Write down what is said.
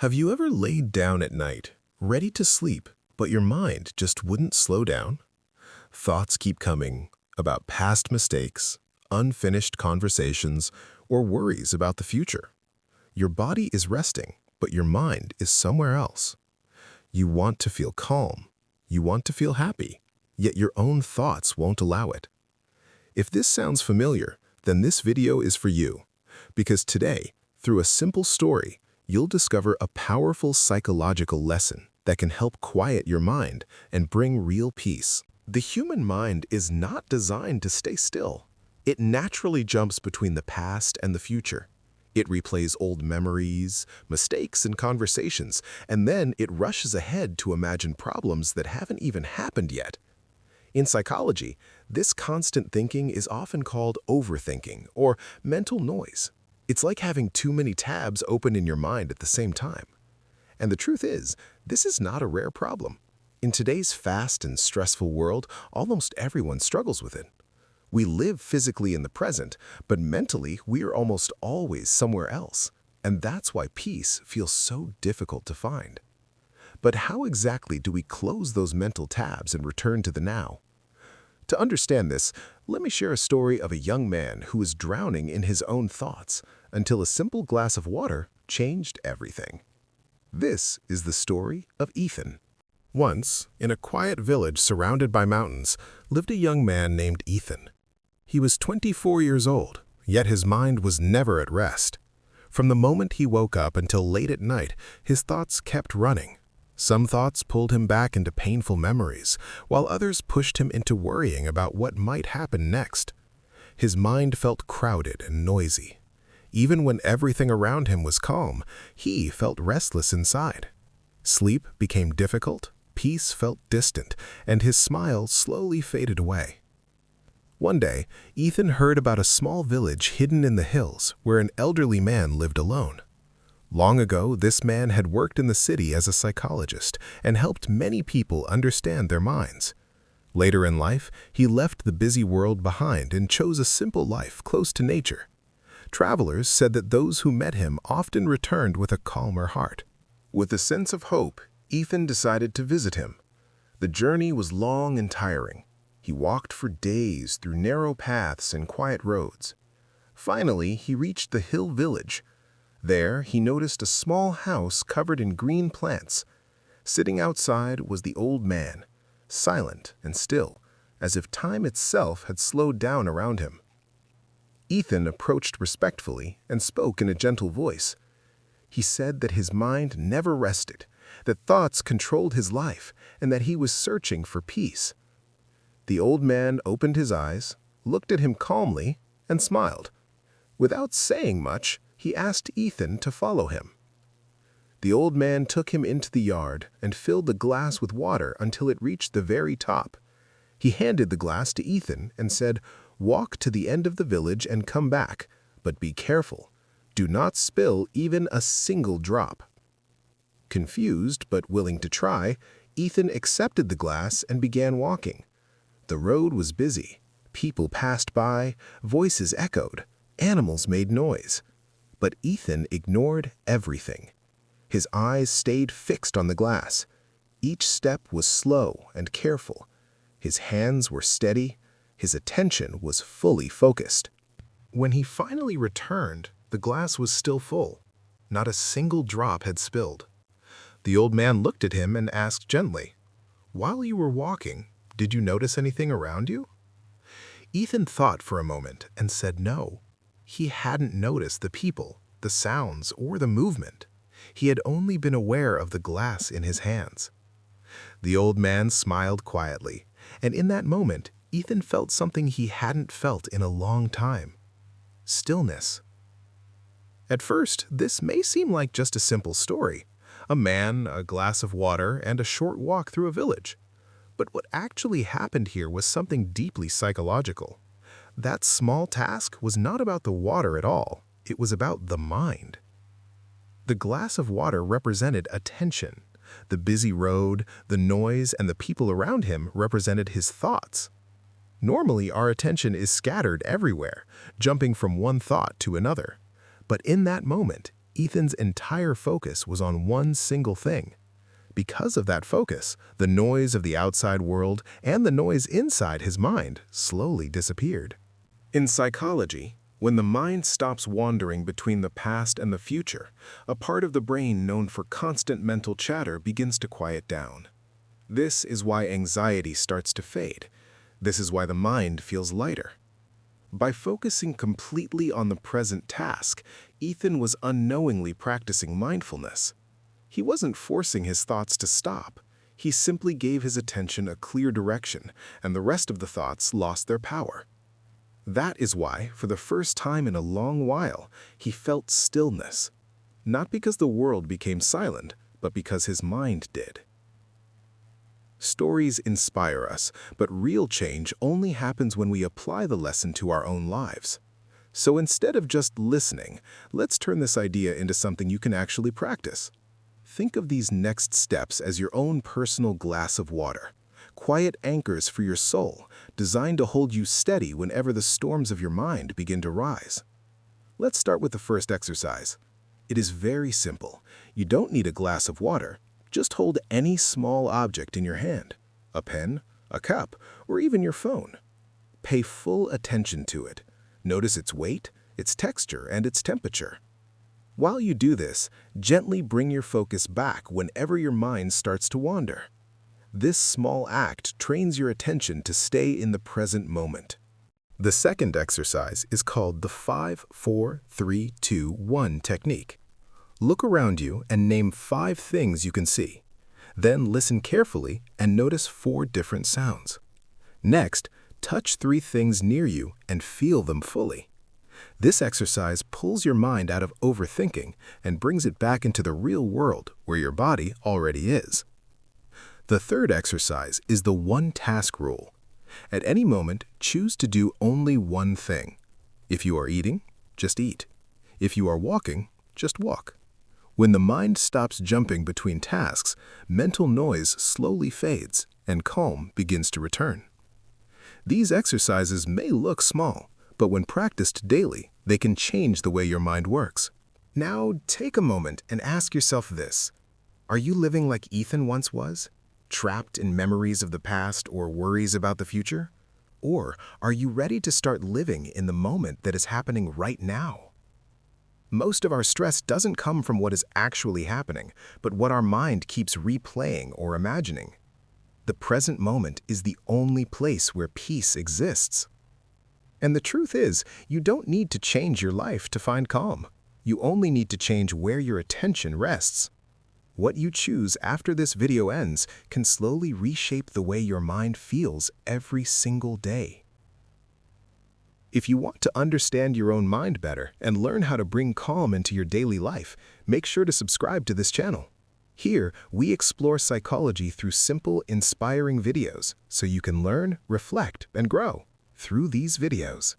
Have you ever laid down at night, ready to sleep, but your mind just wouldn't slow down? Thoughts keep coming about past mistakes, unfinished conversations, or worries about the future. Your body is resting, but your mind is somewhere else. You want to feel calm, you want to feel happy, yet your own thoughts won't allow it. If this sounds familiar, then this video is for you, because today, through a simple story, you'll discover a powerful psychological lesson that can help quiet your mind and bring real peace. The human mind is not designed to stay still. It naturally jumps between the past and the future. It replays old memories, mistakes, and conversations, and then it rushes ahead to imagine problems that haven't even happened yet. In psychology, this constant thinking is often called overthinking or mental noise. It's like having too many tabs open in your mind at the same time. And the truth is, this is not a rare problem. In today's fast and stressful world, almost everyone struggles with it. We live physically in the present, but mentally we are almost always somewhere else. And that's why peace feels so difficult to find. But how exactly do we close those mental tabs and return to the now? To understand this, let me share a story of a young man who was drowning in his own thoughts until a simple glass of water changed everything. This is the story of Ethan. Once, in a quiet village surrounded by mountains, lived a young man named Ethan. He was 24 years old, yet his mind was never at rest. From the moment he woke up until late at night, his thoughts kept running. Some thoughts pulled him back into painful memories, while others pushed him into worrying about what might happen next. His mind felt crowded and noisy. Even when everything around him was calm, he felt restless inside. Sleep became difficult, peace felt distant, and his smile slowly faded away. One day, Ethan heard about a small village hidden in the hills where an elderly man lived alone. Long ago, this man had worked in the city as a psychologist and helped many people understand their minds. Later in life, he left the busy world behind and chose a simple life close to nature. Travelers said that those who met him often returned with a calmer heart. With a sense of hope, Ethan decided to visit him. The journey was long and tiring. He walked for days through narrow paths and quiet roads. Finally, he reached the hill village. There, he noticed a small house covered in green plants. Sitting outside was the old man, silent and still, as if time itself had slowed down around him. Ethan approached respectfully and spoke in a gentle voice. He said that his mind never rested, that thoughts controlled his life, and that he was searching for peace. The old man opened his eyes, looked at him calmly, and smiled. Without saying much, he asked Ethan to follow him. The old man took him into the yard and filled the glass with water until it reached the very top. He handed the glass to Ethan and said, "Walk to the end of the village and come back, but be careful. Do not spill even a single drop." Confused but willing to try, Ethan accepted the glass and began walking. The road was busy. People passed by, voices echoed, animals made noise. But Ethan ignored everything. His eyes stayed fixed on the glass. Each step was slow and careful. His hands were steady. His attention was fully focused. When he finally returned, the glass was still full. Not a single drop had spilled. The old man looked at him and asked gently, "While you were walking, did you notice anything around you?" Ethan thought for a moment and said no. He hadn't noticed the people, the sounds, or the movement. He had only been aware of the glass in his hands. The old man smiled quietly, and in that moment, Ethan felt something he hadn't felt in a long time: stillness. At first, this may seem like just a simple story: a man, a glass of water, and a short walk through a village. But what actually happened here was something deeply psychological. That small task was not about the water at all. It was about the mind. The glass of water represented attention. The busy road, the noise, and the people around him represented his thoughts. Normally, our attention is scattered everywhere, jumping from one thought to another. But in that moment, Ethan's entire focus was on one single thing. Because of that focus, the noise of the outside world and the noise inside his mind slowly disappeared. In psychology, when the mind stops wandering between the past and the future, a part of the brain known for constant mental chatter begins to quiet down. This is why anxiety starts to fade. This is why the mind feels lighter. By focusing completely on the present task, Ethan was unknowingly practicing mindfulness. He wasn't forcing his thoughts to stop. He simply gave his attention a clear direction, and the rest of the thoughts lost their power. That is why, for the first time in a long while, he felt stillness. Not because the world became silent, but because his mind did. Stories inspire us, but real change only happens when we apply the lesson to our own lives. So instead of just listening, let's turn this idea into something you can actually practice. Think of these next steps as your own personal glass of water. Quiet anchors for your soul, designed to hold you steady whenever the storms of your mind begin to rise. Let's start with the first exercise. It is very simple. You don't need a glass of water. Just hold any small object in your hand, a pen, a cup, or even your phone. Pay full attention to it. Notice its weight, its texture, and its temperature. While you do this, gently bring your focus back whenever your mind starts to wander. This small act trains your attention to stay in the present moment. The second exercise is called the 5, 4, 3, 2, 1 technique. Look around you and name 5 things you can see. Then listen carefully and notice 4 different sounds. Next, touch 3 things near you and feel them fully. This exercise pulls your mind out of overthinking and brings it back into the real world where your body already is. The third exercise is the one-task rule. At any moment, choose to do only one thing. If you are eating, just eat. If you are walking, just walk. When the mind stops jumping between tasks, mental noise slowly fades and calm begins to return. These exercises may look small, but when practiced daily, they can change the way your mind works. Now, take a moment and ask yourself this. Are you living like Ethan once was? Trapped in memories of the past or worries about the future? Or are you ready to start living in the moment that is happening right now? Most of our stress doesn't come from what is actually happening, but what our mind keeps replaying or imagining. The present moment is the only place where peace exists. And the truth is, you don't need to change your life to find calm. You only need to change where your attention rests. What you choose after this video ends can slowly reshape the way your mind feels every single day. If you want to understand your own mind better and learn how to bring calm into your daily life, make sure to subscribe to this channel. Here, we explore psychology through simple, inspiring videos so you can learn, reflect, and grow through these videos.